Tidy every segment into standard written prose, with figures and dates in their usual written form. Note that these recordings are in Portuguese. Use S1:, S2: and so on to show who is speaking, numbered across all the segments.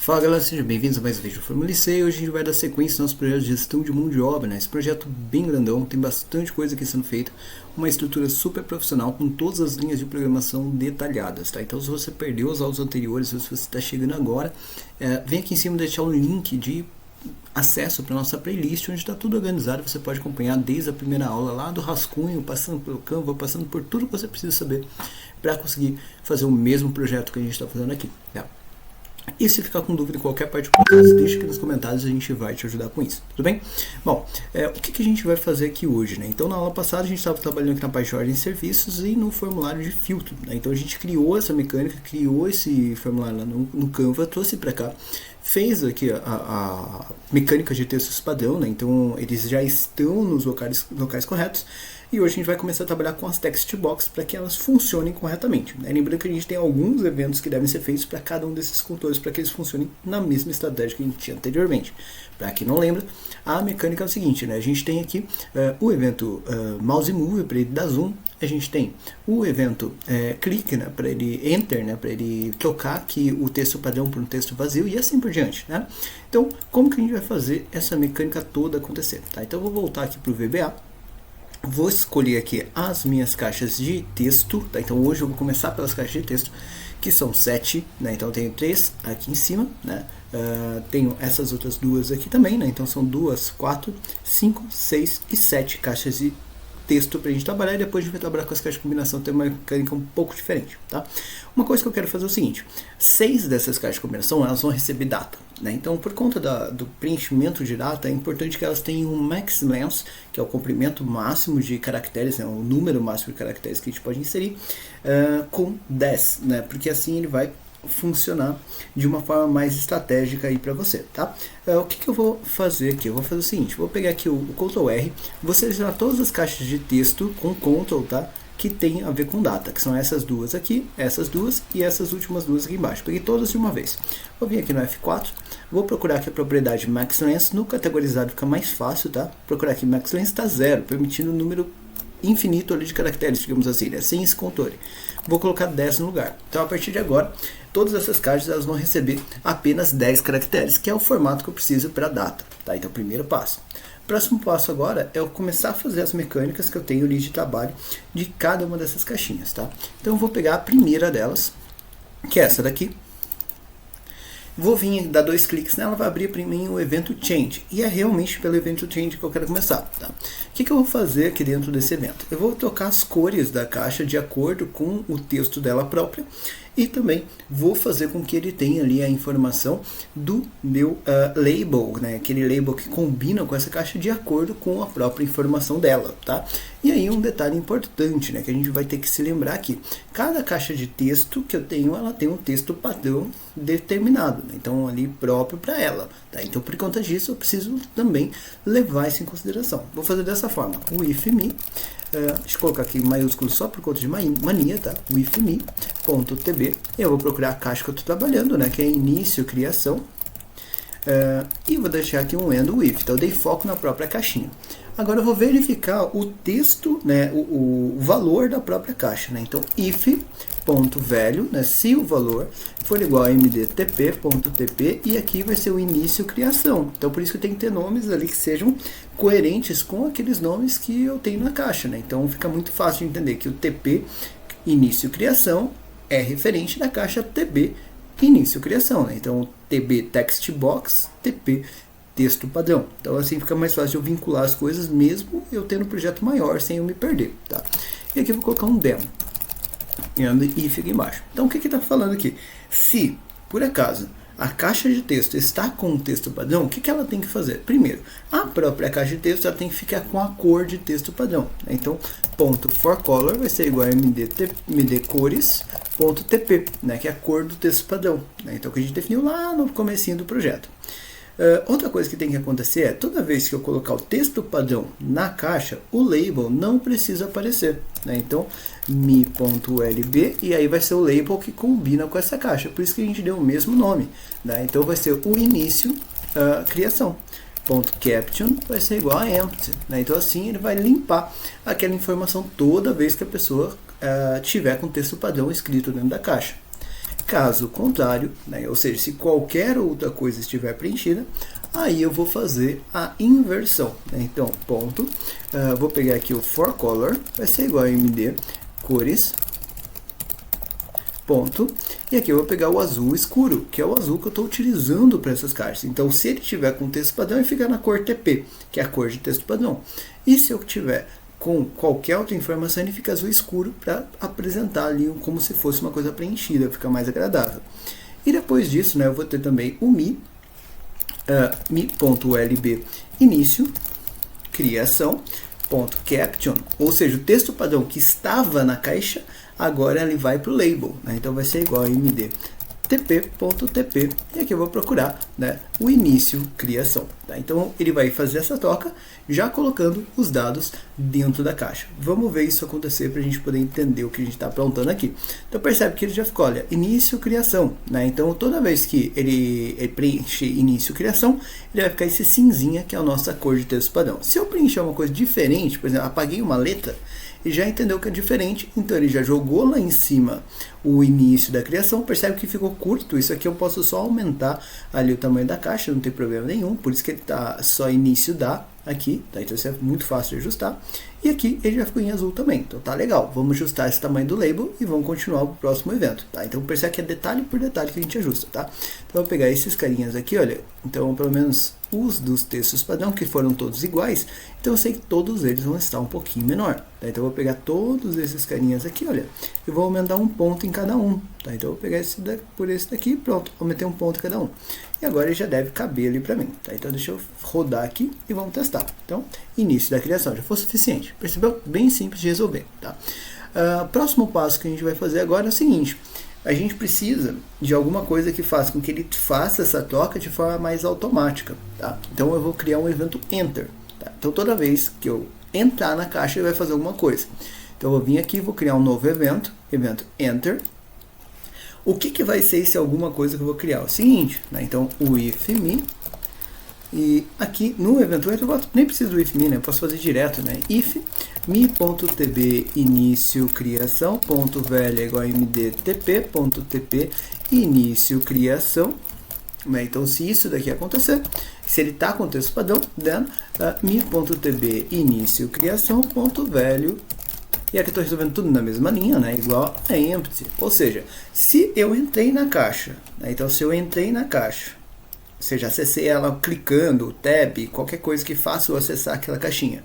S1: Fala galera, sejam bem-vindos a mais um vídeo do Fórmula C. Hoje a gente vai dar sequência no nosso projeto de gestão de mão de obra, né? Esse projeto bem grandão, tem bastante coisa aqui sendo feita, uma estrutura super profissional com todas as linhas de programação detalhadas, tá? Então se você perdeu os áudios anteriores, ou se você está chegando agora, vem aqui em cima deixar o link de acesso para nossa playlist, onde está tudo organizado. Você pode acompanhar desde a primeira aula lá do rascunho, passando pelo Canva, passando por tudo que você precisa saber para conseguir fazer o mesmo projeto que a gente está fazendo aqui, tá? E se ficar com dúvida em qualquer parte do processo, deixa aqui nos comentários, a gente vai te ajudar com isso, tudo bem? Bom, o que a gente vai fazer aqui hoje, né? Então na aula passada a gente estava trabalhando aqui na parte de ordem de serviços e no formulário de filtro, né? Então a gente criou essa mecânica, criou esse formulário lá no Canva, trouxe para cá, fez aqui a mecânica de textos padrão, né? Então eles já estão nos locais corretos. E hoje a gente vai começar a trabalhar com as text box para que elas funcionem corretamente, né? Lembrando que a gente tem alguns eventos que devem ser feitos para cada um desses controles para que eles funcionem na mesma estratégia que a gente tinha anteriormente. Para quem não lembra, a mecânica é o seguinte, né? A gente tem aqui o evento mouse move para ele dar zoom, a gente tem o evento click, né, para ele enter, né, para ele trocar aqui o texto padrão por um texto vazio e assim por diante, né? Então, como que a gente vai fazer essa mecânica toda acontecer, tá? Então eu vou voltar aqui para o VBA. Vou escolher aqui as minhas caixas de texto, tá? Então hoje eu vou começar pelas caixas de texto, que são 7, né? Então eu tenho 3 aqui em cima, né? Tenho essas outras duas aqui também, né? Então são 2, 4, 5, 6 e 7 caixas de texto para a gente trabalhar, e depois a gente vai trabalhar com as caixas de combinação, tem uma mecânica um pouco diferente, tá? Uma coisa que eu quero fazer é o seguinte: 6 dessas caixas de combinação, elas vão receber data, né? Então, por conta do preenchimento de data, é importante que elas tenham um max length, que é o comprimento máximo de caracteres, né? O número máximo de caracteres que a gente pode inserir, com 10, né? Porque assim ele vai funcionar de uma forma mais estratégica aí para você, tá? O que eu vou fazer aqui? Eu vou fazer o seguinte: vou pegar aqui o Ctrl R, vou selecionar todas as caixas de texto com Ctrl, tá? Que tem a ver com data, que são essas duas aqui, essas duas e essas últimas duas aqui embaixo. Peguei todas de uma vez. Vou vir aqui no F4, vou procurar aqui a propriedade Max Length, no categorizado fica mais fácil, tá? Procurar aqui Max Length está 0, permitindo o número infinito ali de caracteres, digamos assim, né? Sem esse controle. Vou colocar 10 no lugar. Então a partir de agora, todas essas caixas elas vão receber apenas 10 caracteres, que é o formato que eu preciso para a data, tá? Então primeiro passo. Próximo passo agora é eu começar a fazer as mecânicas que eu tenho ali de trabalho de cada uma dessas caixinhas, tá? Então eu vou pegar a primeira delas, que é essa daqui. Vou vir dar 2 cliques nela, vai abrir para mim o evento change. E é realmente pelo evento change que eu quero começar, tá? O que eu vou fazer aqui dentro desse evento? Eu vou trocar as cores da caixa de acordo com o texto dela própria. E também vou fazer com que ele tenha ali a informação do meu label, né? Aquele label que combina com essa caixa de acordo com a própria informação dela, tá? E aí um detalhe importante, né, que a gente vai ter que se lembrar aqui: cada caixa de texto que eu tenho, ela tem um texto padrão determinado, né? Então ali próprio para ela, tá? Então por conta disso eu preciso também levar isso em consideração. Vou fazer dessa forma: o if me, deixa eu colocar aqui em maiúsculo só por conta de mania, tá? O if me.tb, eu vou procurar a caixa que eu estou trabalhando, né, que é início criação, e vou deixar aqui um end with, então eu dei foco na própria caixinha. Agora eu vou verificar o texto, né, o valor da própria caixa, né? Então if.value, né, se o valor for igual a mdtp.tp, e aqui vai ser o início criação. Então por isso que eu tenho que ter nomes ali que sejam coerentes com aqueles nomes que eu tenho na caixa, né? Então fica muito fácil de entender que o tp início criação é referente da caixa tb início criação, né? Então tb text box, tp texto padrão. Então assim fica mais fácil de eu vincular as coisas, mesmo eu tendo um projeto maior, sem eu me perder, tá? E aqui eu vou colocar um demo e fica embaixo. Então o que está falando aqui? Se por acaso a caixa de texto está com o texto padrão, o que ela tem que fazer? Primeiro, a própria caixa de texto ela tem que ficar com a cor de texto padrão. Então, .forColor vai ser igual a mdcores.tp, né, que é a cor do texto padrão, né? Então, que a gente definiu lá no comecinho do projeto. Outra coisa que tem que acontecer é, toda vez que eu colocar o texto padrão na caixa, o label não precisa aparecer, né? Então, mi.lb, e aí vai ser o label que combina com essa caixa, por isso que a gente deu o mesmo nome, né? Então vai ser o início criação. .caption vai ser igual a empty, né? Então assim ele vai limpar aquela informação toda vez que a pessoa tiver com o texto padrão escrito dentro da caixa. Caso contrário, né, ou seja, se qualquer outra coisa estiver preenchida, aí eu vou fazer a inversão, né? Então, ponto, vou pegar aqui o for color, vai ser igual a md cores, ponto, e aqui eu vou pegar o azul escuro, que é o azul que eu estou utilizando para essas caixas. Então, se ele tiver com texto padrão, ele fica na cor TP, que é a cor de texto padrão. E se eu tiver com qualquer outra informação, ele fica azul escuro para apresentar ali como se fosse uma coisa preenchida, fica mais agradável. E depois disso, né, eu vou ter também o mi.lb início, criação, .caption, ou seja, o texto padrão que estava na caixa, agora ele vai para o label, né? Então vai ser igual a md tp.tp, e aqui eu vou procurar, né, o início criação. Tá? Então ele vai fazer essa troca já colocando os dados dentro da caixa. Vamos ver isso acontecer para a gente poder entender o que a gente está aprontando aqui. Então percebe que ele já ficou, olha, início criação, né? Então toda vez que ele preenche início criação, ele vai ficar esse cinzinha que é a nossa cor de texto padrão. Se eu preencher uma coisa diferente, por exemplo, apaguei uma letra, ele já entendeu que é diferente, então ele já jogou lá em cima o início da criação. Percebe que ficou curto, isso aqui eu posso só aumentar ali o tamanho da caixa, não tem problema nenhum, por isso que ele está só início da aqui, tá? Então isso é muito fácil de ajustar. E aqui ele já ficou em azul também, então tá legal. Vamos ajustar esse tamanho do label e vamos continuar para o próximo evento, tá? Então percebe que é detalhe por detalhe que a gente ajusta, tá? Então eu vou pegar esses carinhas aqui, olha, então pelo menos os dos textos padrão, que foram todos iguais, então eu sei que todos eles vão estar um pouquinho menor, tá? Então eu vou pegar todos esses carinhas aqui, olha, e vou aumentar um ponto em cada um, tá? Então eu vou pegar esse daqui, por esse daqui, pronto, aumentei um ponto em cada um. E agora ele já deve caber ali para mim, tá? Então deixa eu rodar aqui e vamos testar. Então, início da criação, já foi suficiente. Percebeu? Bem simples de resolver, tá? Próximo passo que a gente vai fazer agora é o seguinte: a gente precisa de alguma coisa que faça com que ele faça essa troca de forma mais automática, tá? Então eu vou criar um evento enter, tá? Então toda vez que eu entrar na caixa ele vai fazer alguma coisa. Então eu vou vir aqui e vou criar um novo evento enter. O que vai ser esse alguma coisa que eu vou criar? É o seguinte, né? Então o if me, e aqui no evento enter eu nem preciso do if me, né? Eu posso fazer direto, né? If me.tb início criação ponto velho é igual a mdtp.tp início criação, né? Então se isso daqui acontecer, se ele está com o texto padrão, then me.tb início criação ponto velho, e aqui estou resolvendo tudo na mesma linha, né? Igual a empty, ou seja, se eu entrei na caixa, né? Então se eu entrei na caixa, ou seja, acessei ela clicando, tab, qualquer coisa que faça eu acessar aquela caixinha,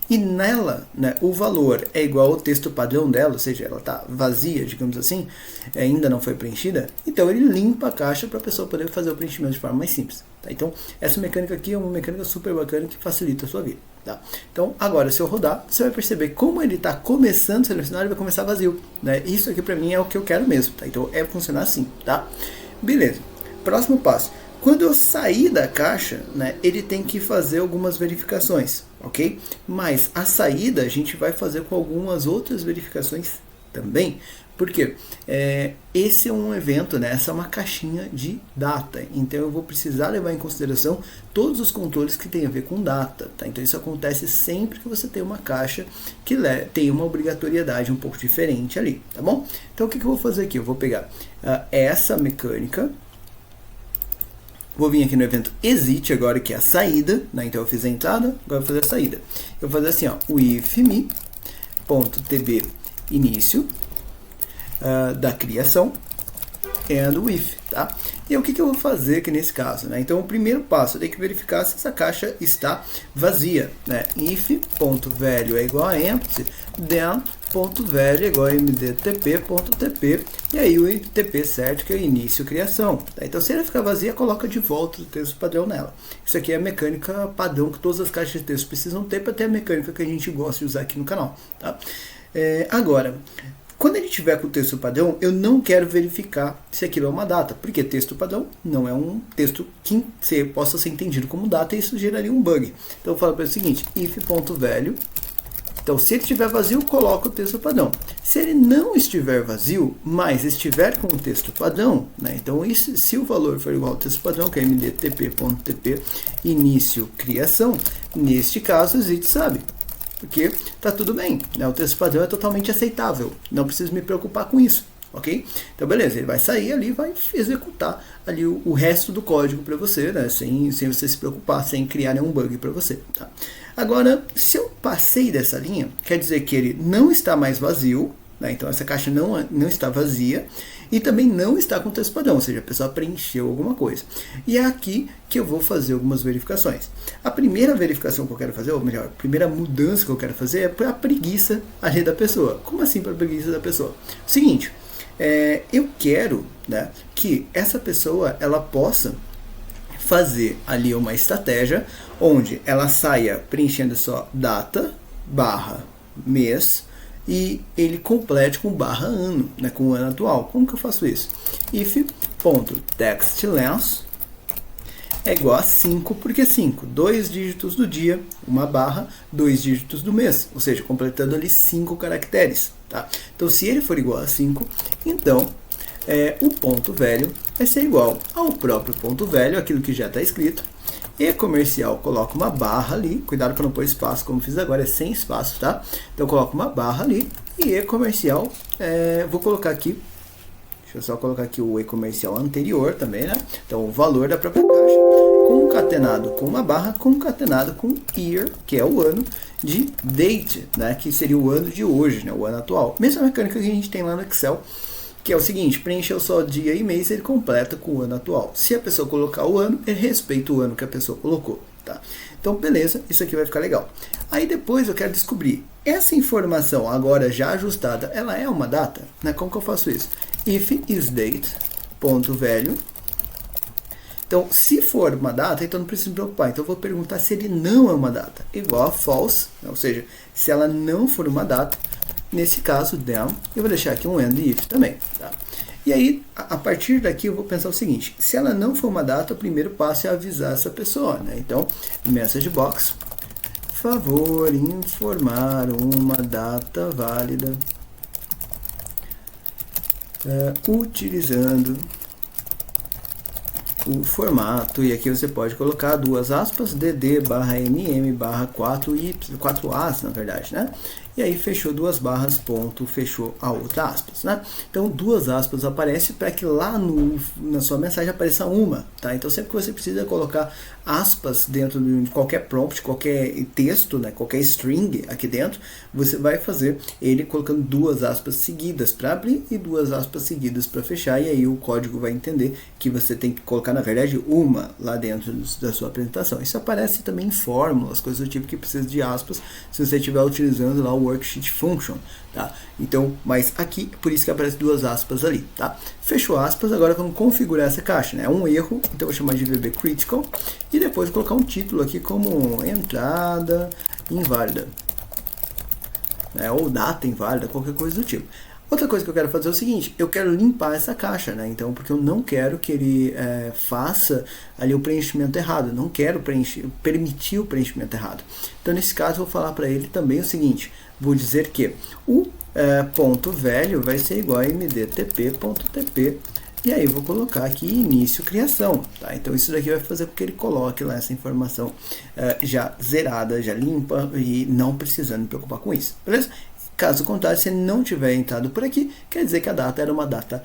S1: e nela, né, o valor é igual ao texto padrão dela, ou seja, ela está vazia, digamos assim, ainda não foi preenchida, então ele limpa a caixa para a pessoa poder fazer o preenchimento de forma mais simples. Tá? Então, essa mecânica aqui é uma mecânica super bacana que facilita a sua vida. Tá? Então, agora, se eu rodar, você vai perceber como ele está começando a selecionar, ele vai começar vazio. Né? Isso aqui para mim é o que eu quero mesmo. Tá? Então, é funcionar assim. Tá? Beleza. Próximo passo. Quando eu sair da caixa, né, ele tem que fazer algumas verificações, ok? Mas a saída a gente vai fazer com algumas outras verificações também, porque esse é um evento, né? Essa é uma caixinha de data, então eu vou precisar levar em consideração todos os controles que tem a ver com data, tá? Então isso acontece sempre que você tem uma caixa que tem uma obrigatoriedade um pouco diferente ali, tá bom? Então o que eu vou fazer aqui? Eu vou pegar essa mecânica, vou vir aqui no evento exit agora, que é a saída, né? Então eu fiz a entrada, agora eu vou fazer a saída. Eu vou fazer assim, ó, o if me.tb início da criação and o if, tá? E o que eu vou fazer aqui nesse caso, né? Então o primeiro passo, eu tenho que verificar se essa caixa está vazia, né? If.value é igual a empty, then .value é igual a mdtp.tp, e aí o tp certo, que é o início criação. Tá? Então se ela ficar vazia, coloca de volta o texto padrão nela. Isso aqui é a mecânica padrão que todas as caixas de texto precisam ter para ter a mecânica que a gente gosta de usar aqui no canal. Tá? Agora, quando ele tiver com o texto padrão, eu não quero verificar se aquilo é uma data, porque texto padrão não é um texto que possa ser entendido como data, e isso geraria um bug. Então eu falo para ele o seguinte, if.value, então se ele estiver vazio, coloca o texto padrão. Se ele não estiver vazio, mas estiver com o texto padrão, né, então isso, se o valor for igual ao texto padrão, que é mdtp.tp início criação, neste caso existe, sabe? Porque tá tudo bem, né? O texto padrão é totalmente aceitável, não preciso me preocupar com isso, ok? Então beleza, ele vai sair ali e vai executar ali o resto do código para você, né? Sem você se preocupar, sem criar nenhum bug para você, tá? Agora, se eu passei dessa linha, quer dizer que ele não está mais vazio, né? Então essa caixa não está vazia e também não está com texto padrão, ou seja, a pessoa preencheu alguma coisa. E é aqui que eu vou fazer algumas verificações. A primeira verificação que eu quero fazer, ou melhor, a primeira mudança que eu quero fazer é para a preguiça ali da pessoa. Como assim para a preguiça da pessoa? Seguinte, eu quero, né, que essa pessoa ela possa fazer ali uma estratégia onde ela saia preenchendo só data, barra, mês, e ele complete com barra ano, né, com o ano atual. Como que eu faço isso? If.textLength é igual a 5, porque 5, 2 dígitos do dia, uma barra, 2 dígitos do mês, ou seja, completando ali 5 caracteres. Tá? Então, se ele for igual a 5, então o ponto velho vai ser igual ao próprio ponto velho, aquilo que já está escrito. E comercial, coloco uma barra ali, cuidado para não pôr espaço, como fiz agora, é sem espaço, tá? Então, coloco uma barra ali, e e-comercial, vou colocar aqui, deixa eu só colocar aqui o e-comercial anterior também, né? Então, o valor da própria caixa, concatenado com uma barra, concatenado com year, que é o ano, de date, né? Que seria o ano de hoje, né? O ano atual. Mesma mecânica que a gente tem lá no Excel, que é o seguinte, preencheu só dia e mês, ele completa com o ano atual. Se a pessoa colocar o ano, ele respeita o ano que a pessoa colocou. Tá? Então, beleza, isso aqui vai ficar legal. Aí depois eu quero descobrir, essa informação agora já ajustada, ela é uma data? Né? Como que eu faço isso? If isDate, ponto velho. Então, se for uma data, então não preciso me preocupar. Então, eu vou perguntar se ele não é uma data. Igual a false, ou seja, se ela não for uma data, nesse caso, then, eu vou deixar aqui um end if também. Tá? E aí, a partir daqui, eu vou pensar o seguinte. Se ela não for uma data, o primeiro passo é avisar essa pessoa. Né? Então, message box, favor informar uma data válida utilizando o formato, e aqui você pode colocar duas aspas, dd barra mm barra 4as, na verdade, né? E aí fechou duas barras, ponto, fechou a outra aspas, né? Então, duas aspas aparece para que lá na sua mensagem apareça uma, tá? Então, sempre que você precisa colocar aspas dentro de qualquer prompt, qualquer texto, né? Qualquer string aqui dentro, você vai fazer ele colocando duas aspas seguidas para abrir e duas aspas seguidas para fechar, e aí o código vai entender que você tem que colocar, na verdade, uma lá dentro da sua apresentação. Isso aparece também em fórmulas, coisas do tipo que precisa de aspas, se você estiver utilizando lá o worksheet function, tá? Então, mas aqui, por isso que aparece duas aspas ali, tá? Fechou aspas, agora vamos configurar essa caixa, né? É um erro, então vou chamar de VB critical e depois colocar um título aqui como entrada inválida, né? Ou data inválida, qualquer coisa do tipo. Outra coisa que eu quero fazer é o seguinte, eu quero limpar essa caixa, né? Então, porque eu não quero que ele faça ali o preenchimento errado, eu não quero permitir o preenchimento errado. Então, nesse caso, eu vou falar para ele também o seguinte, vou dizer que o ponto velho vai ser igual a mdtp.tp, e aí eu vou colocar aqui início criação, tá? Então, isso daqui vai fazer com que ele coloque lá essa informação já zerada, já limpa e não precisando me preocupar com isso, beleza? Caso contrário, se não tiver entrado por aqui, quer dizer que a data era uma data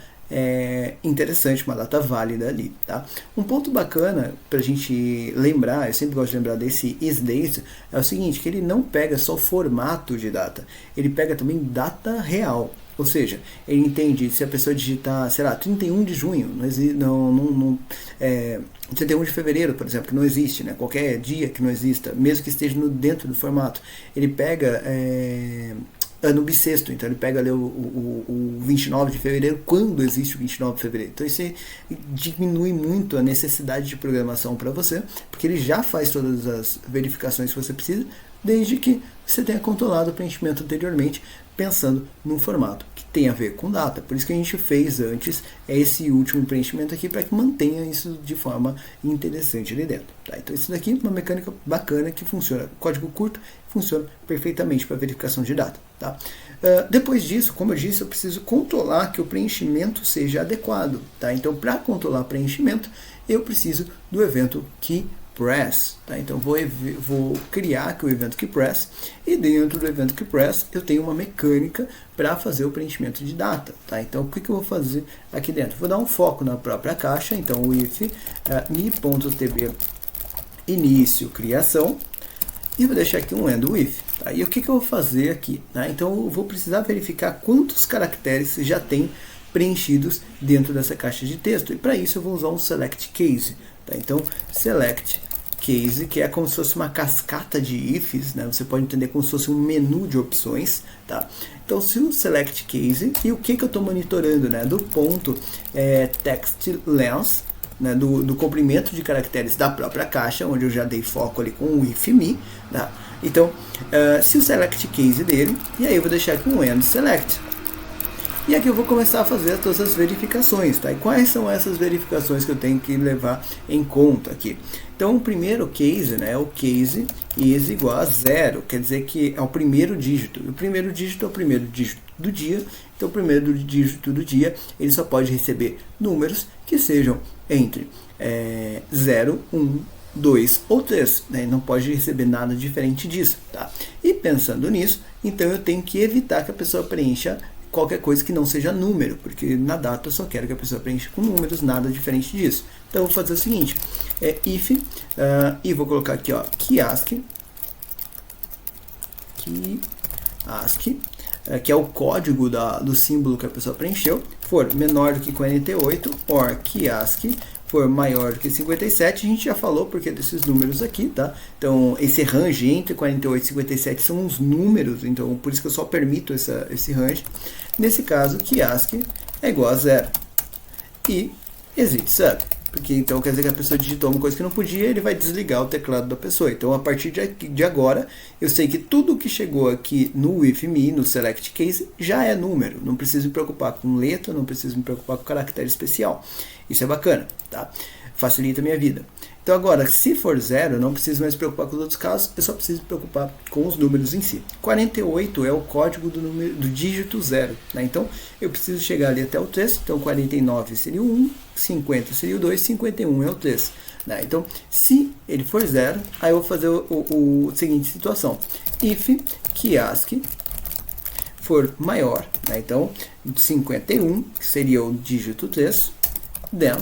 S1: interessante, uma data válida ali, tá? Um ponto bacana para a gente lembrar, eu sempre gosto de lembrar desse isDate, é o seguinte, que ele não pega só o formato de data, ele pega também data real. Ou seja, ele entende se a pessoa digitar, sei lá, 31 de junho, 31 de fevereiro, por exemplo, que não existe, né? Qualquer dia que não exista, mesmo que esteja dentro do formato, ele pega ano bissexto, então ele pega ali o 29 de fevereiro, quando existe o 29 de fevereiro. Então isso diminui muito a necessidade de programação para você, porque ele já faz todas as verificações que você precisa, desde que você tenha controlado o preenchimento anteriormente, pensando num formato que tem a ver com data. Por isso que a gente fez antes esse último preenchimento aqui, para que mantenha isso de forma interessante ali dentro. Tá? Então isso daqui é uma mecânica bacana que funciona, código curto, funciona perfeitamente para verificação de data. Tá? Depois disso, como eu disse, eu preciso controlar que o preenchimento seja adequado. Tá? Então, para controlar preenchimento, eu preciso do evento que press, tá? Então vou criar aqui o evento keePress, e dentro do evento keePress eu tenho uma mecânica para fazer o preenchimento de data, tá? Então o que eu vou fazer aqui dentro? Vou dar um foco na própria caixa, então o if me.tb início criação, e vou deixar aqui um end with. Tá? E o que eu vou fazer aqui? Né? Então eu vou precisar verificar quantos caracteres já tem preenchidos dentro dessa caixa de texto, e para isso eu vou usar um select case. Tá? Então select case, que é como se fosse uma cascata de ifs, né? Você pode entender como se fosse um menu de opções. Tá? Então se o select case, e o que eu estou monitorando, né? Do ponto text length, né, do comprimento de caracteres da própria caixa, onde eu já dei foco ali com o if me, tá? Então, se o select case dele, e aí eu vou deixar aqui um end select. E aqui eu vou começar a fazer todas as verificações, tá? E quais são essas verificações que eu tenho que levar em conta aqui? Então, o primeiro case, né, é o case is igual a 0, quer dizer que é o primeiro dígito. E o primeiro dígito é o primeiro dígito do dia. Então, o primeiro dígito do dia, ele só pode receber números que sejam entre 0, 1, 2 ou 3, né? Não pode receber nada diferente disso, tá? E pensando nisso, então eu tenho que evitar que a pessoa preencha qualquer coisa que não seja número, porque na data eu só quero que a pessoa preencha com números, nada diferente disso. Então eu vou fazer o seguinte, if, e vou colocar aqui, ó, keyASCII, que é o código do símbolo que a pessoa preencheu, for menor do que 48, or keyASCII for maior do que 57, a gente já falou porque desses números aqui, tá? Então, esse range entre 48 e 57 são os números, então por isso que eu só permito esse range. Nesse caso, keyASCII é igual a 0. E exit sub, porque então quer dizer que a pessoa digitou uma coisa que não podia, ele vai desligar o teclado da pessoa. Então, a partir de agora, eu sei que tudo que chegou aqui no if me, no select case, já é número. Não preciso me preocupar com letra, não preciso me preocupar com caractere especial. Isso é bacana, tá? Facilita a minha vida. Então agora, se for 0, eu não preciso mais me preocupar com os outros casos, eu só preciso me preocupar com os números em si. 48 é o código do dígito 0, né? Então eu preciso chegar ali até o 3, então 49 seria o 1, 50 seria o 2, 51 é o 3. Né? Então, se ele for 0, aí eu vou fazer a seguinte situação. If keyASCII for maior, né? Então 51, que seria o dígito 3, then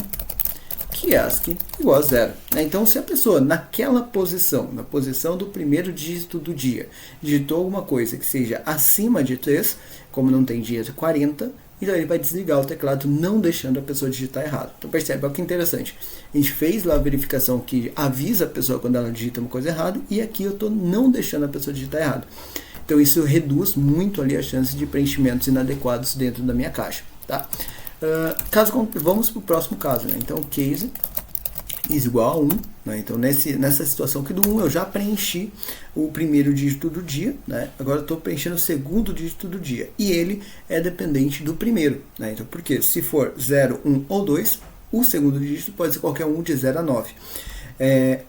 S1: keyASCII igual a 0. Então, se a pessoa naquela posição, na posição do primeiro dígito do dia, digitou alguma coisa que seja acima de 3, como não tem dia de 40, então ele vai desligar o teclado, não deixando a pessoa digitar errado. Então percebe, olha que interessante. A gente fez lá a verificação que avisa a pessoa quando ela digita uma coisa errada, e aqui eu estou não deixando a pessoa digitar errado. Então isso reduz muito ali a chance de preenchimentos inadequados dentro da minha caixa. Tá? Vamos para o próximo caso, né? Então case is igual a 1, né? Então nessa situação aqui do 1 eu já preenchi o primeiro dígito do dia, né? Agora eu estou preenchendo o segundo dígito do dia, e ele é dependente do primeiro, né? Então porque se for 0, 1 ou 2, o segundo dígito pode ser qualquer um de 0 a 9.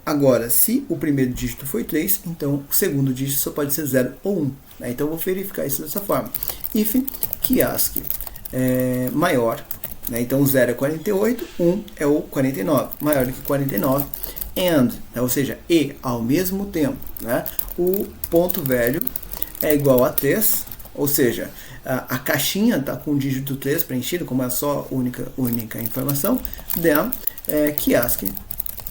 S1: Agora, se o primeiro dígito foi 3, então o segundo dígito só pode ser 0 ou 1, né? Então eu vou verificar isso dessa forma. If keyASCII maior, né? Então 0 é 48, 1 é o 49, maior do que 49, and, né? Ou seja, e ao mesmo tempo, né? O ponto velho é igual a 3, ou seja, a caixinha está com o dígito 3 preenchido, como é só única informação, then keyASCII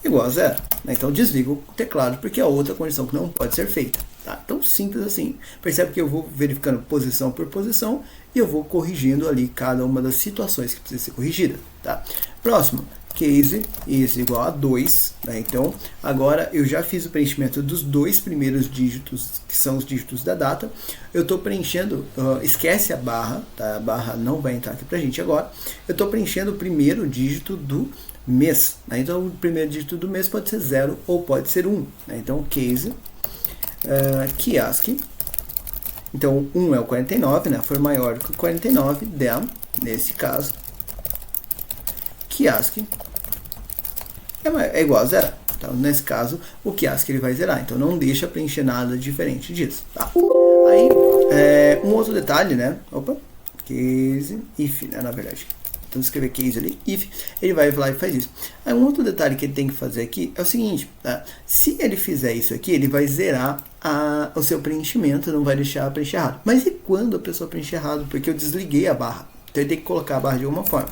S1: igual a 0. Né? Então desligo o teclado, porque é outra condição que não pode ser feita. Tá? Tão simples assim. Percebe que eu vou verificando posição por posição e eu vou corrigindo ali cada uma das situações que precisa ser corrigida. Tá? Próximo, case is igual a 2. Né? Então, agora eu já fiz o preenchimento dos dois primeiros dígitos, que são os dígitos da data. Eu estou preenchendo, esquece a barra, tá? A barra não vai entrar aqui para a gente agora. Eu estou preenchendo o primeiro dígito do mês. Né? Então, o primeiro dígito do mês pode ser 0 ou pode ser 1. Né? Então, case keyASCII, então 1 é o 49, né? For maior que o 49, then, nesse caso, keyASCII é igual a 0. Então, nesse caso, o keyASCII ele vai zerar, então não deixa preencher nada diferente disso. Tá? Aí, um outro detalhe, né? Opa, case if, né? Na verdade, Então, escrever case ali, if, ele vai lá e faz isso. Aí, um outro detalhe que ele tem que fazer aqui é o seguinte, tá? Se ele fizer isso aqui, ele vai zerar o seu preenchimento, não vai deixar preencher errado. Mas e quando a pessoa preenche errado? Porque eu desliguei a barra. Então, ele tem que colocar a barra de alguma forma.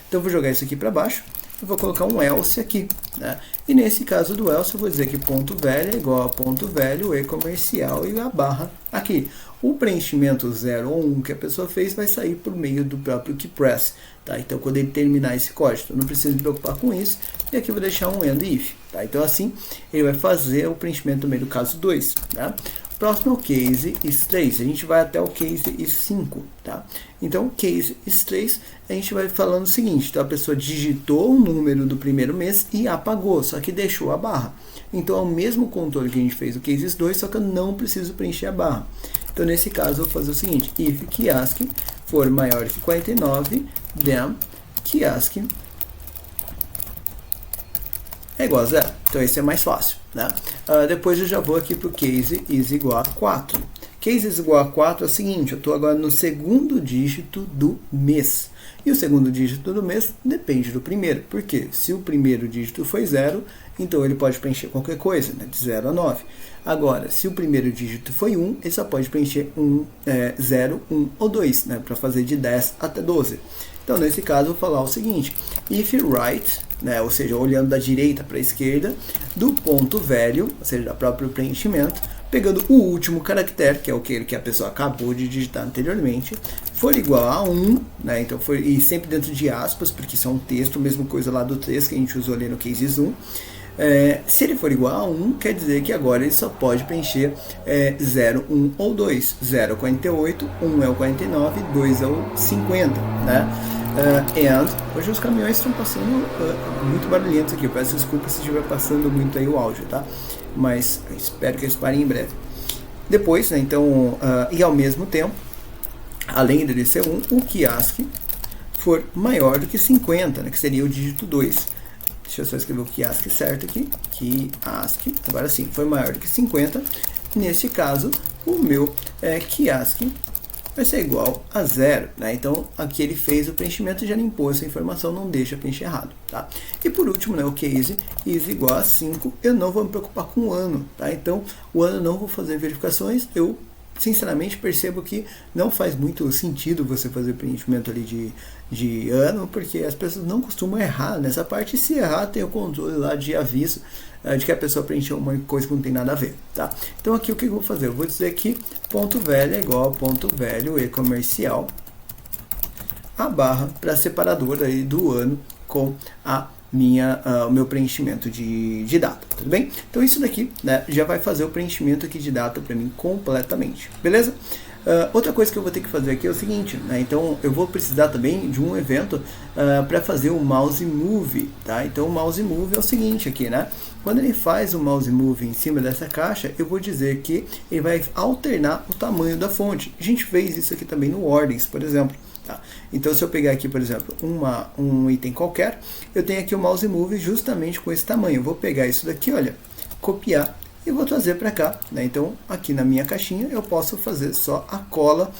S1: Então, eu vou jogar isso aqui para baixo. Eu vou colocar um else aqui, né? E nesse caso do else, eu vou dizer que ponto velho é igual a ponto velho e comercial e a barra aqui. O preenchimento 0 ou 1 que a pessoa fez vai sair por meio do próprio keypress, tá? Então, quando ele terminar esse código, eu não preciso me preocupar com isso. E aqui eu vou deixar um end if, tá? Então, assim, ele vai fazer o preenchimento também do caso 2, tá? Próximo é o case is3, a gente vai até o case is5, tá? Então, case is3, a gente vai falando o seguinte, então a pessoa digitou o número do primeiro mês e apagou, só que deixou a barra. Então, é o mesmo controle que a gente fez no case is2, só que eu não preciso preencher a barra. Então, nesse caso, eu vou fazer o seguinte, if kiosk for maior que 49, then kiosk é igual a 0. Então, esse é mais fácil, né? Depois eu já vou aqui para o case is igual a 4. Case is igual a 4 é o seguinte, eu estou agora no segundo dígito do mês. E o segundo dígito do mês depende do primeiro. Por quê? Se o primeiro dígito foi 0, então ele pode preencher qualquer coisa, né? De 0 a 9. Agora, se o primeiro dígito foi 1, ele só pode preencher 0, 1 ou 2, né? Para fazer de 10 até 12. Então, nesse caso, eu vou falar o seguinte, if right, né, ou seja, olhando da direita para a esquerda, do ponto velho, ou seja, do próprio preenchimento, pegando o último caractere, que é aquele que a pessoa acabou de digitar anteriormente, for igual a 1, né, então e sempre dentro de aspas, porque isso é um texto, mesma coisa lá do texto que a gente usou ali no cases 1, se ele for igual a 1, quer dizer que agora ele só pode preencher 0, 1 ou 2. 0 é o 48, 1 é o 49, 2 é o 50, né? Hoje os caminhões estão passando muito barulhentos aqui, eu peço desculpa se estiver passando muito aí o áudio, tá? Mas espero que eles parem em breve. Depois, né, então, e ao mesmo tempo, além dele ser 1, o kiosk for maior do que 50, né, que seria o dígito 2. Deixa eu só escrever o kiosk certo aqui. Kiosk, agora sim, foi maior do que 50. Nesse caso, o meu kiosk vai ser igual a 0, né? Então, aqui ele fez o preenchimento e já limpou essa informação, não deixa preencher errado, tá? E por último, né, o case is igual a 5, eu não vou me preocupar com o ano, tá? Então, o ano eu não vou fazer verificações, eu sinceramente percebo que não faz muito sentido você fazer preenchimento ali de ano, porque as pessoas não costumam errar nessa parte, e se errar tem o controle lá de aviso de que a pessoa preencheu uma coisa que não tem nada a ver, tá? Então aqui o que eu vou fazer? Eu vou dizer que ponto velho é igual a ponto velho e comercial, a barra para separador aí do ano com o meu preenchimento de data, tudo bem? Então isso daqui, né, já vai fazer o preenchimento aqui de data para mim completamente, beleza? Outra coisa que eu vou ter que fazer aqui é o seguinte, né? Então eu vou precisar também de um evento para fazer o mouse move, tá? Então o mouse move é o seguinte aqui, né? Quando ele faz o mouse move em cima dessa caixa, eu vou dizer que ele vai alternar o tamanho da fonte. A gente fez isso aqui também no ordens, por exemplo. Tá? Então, se eu pegar aqui, por exemplo, um item qualquer, eu tenho aqui o mouse move justamente com esse tamanho. Eu vou pegar isso daqui, olha, copiar e vou trazer para cá, né? Então, aqui na minha caixinha, eu posso fazer só a cola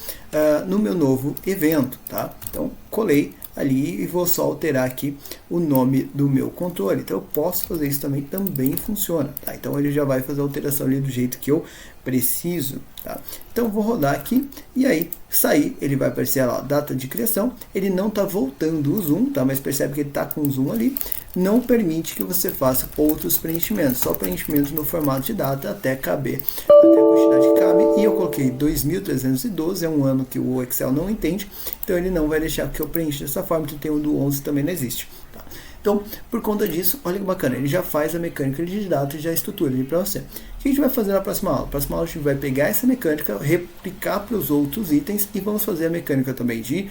S1: no meu novo evento, tá? Então, colei ali e vou só alterar aqui o nome do meu controle. Então, eu posso fazer isso também funciona, tá? Então, ele já vai fazer a alteração ali do jeito que eu preciso, tá? Então, vou rodar aqui e aí, sair, ele vai aparecer lá, data de criação. Ele não está voltando o zoom, tá? Mas percebe que ele está com o zoom ali. Não permite que você faça outros preenchimentos, só preenchimentos no formato de data até caber, até a quantidade que cabe. E eu coloquei 2312, é um ano que o Excel não entende, então ele não vai deixar que eu preencha dessa forma, então tem o do 11 também não existe, tá? Então, por conta disso, olha que bacana, ele já faz a mecânica de data e já estrutura ali para você. O que a gente vai fazer na próxima aula? Na próxima aula a gente vai pegar essa mecânica, replicar para os outros itens e vamos fazer a mecânica também de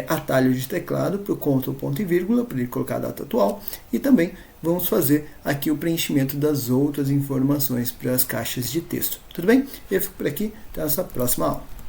S1: atalho de teclado para o Ctrl, ponto e vírgula, para ele colocar a data atual, e também vamos fazer aqui o preenchimento das outras informações para as caixas de texto. Tudo bem? Eu fico por aqui, até a nossa próxima aula.